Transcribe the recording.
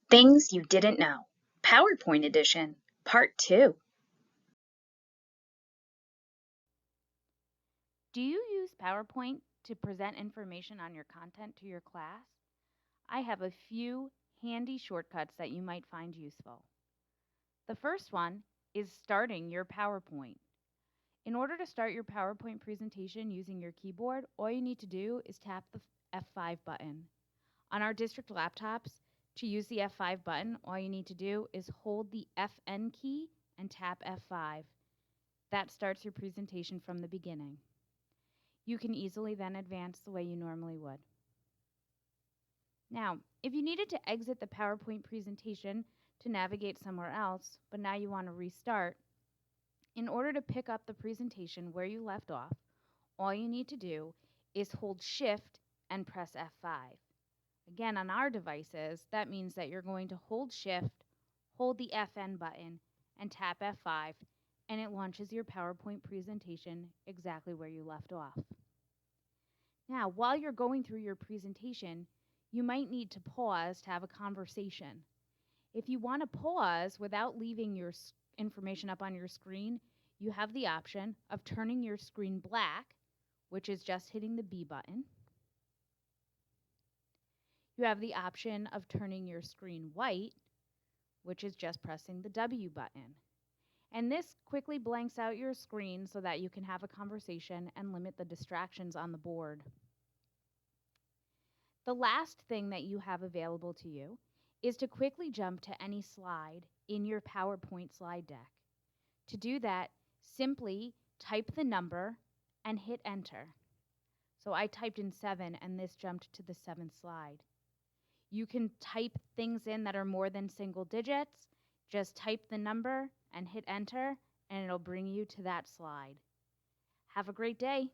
Things You Didn't Know, PowerPoint Edition, Part 2. Do you use PowerPoint to present information on your content to your class? I have a few handy shortcuts that you might find useful. The first one is starting your PowerPoint. In order to start your PowerPoint presentation using your keyboard, all you need to do is tap the F5 button. On our district laptops, to use the F5 button, all you need to do is hold the FN key and tap F5. That starts your presentation from the beginning. You can easily then advance the way you normally would. Now, if you needed to exit the PowerPoint presentation to navigate somewhere else, but now you want to restart, in order to pick up the presentation where you left off, all you need to do is hold Shift and press F5. Again, on our devices, that means that you're going to hold Shift, hold the FN button, and tap F5, and it launches your PowerPoint presentation exactly where you left off. Now, while you're going through your presentation, you might need to pause to have a conversation. If you want to pause without leaving your information up on your screen, you have the option of turning your screen black, which is just hitting the B button. You have the option of turning your screen white, which is just pressing the W button. And this quickly blanks out your screen so that you can have a conversation and limit the distractions on the board. The last thing that you have available to you is to quickly jump to any slide in your PowerPoint slide deck. To do that, simply type the number and hit enter. So I typed in 7 and this jumped to the 7th slide. You can type things in that are more than single digits. Just type the number and hit enter and it'll bring you to that slide. Have a great day.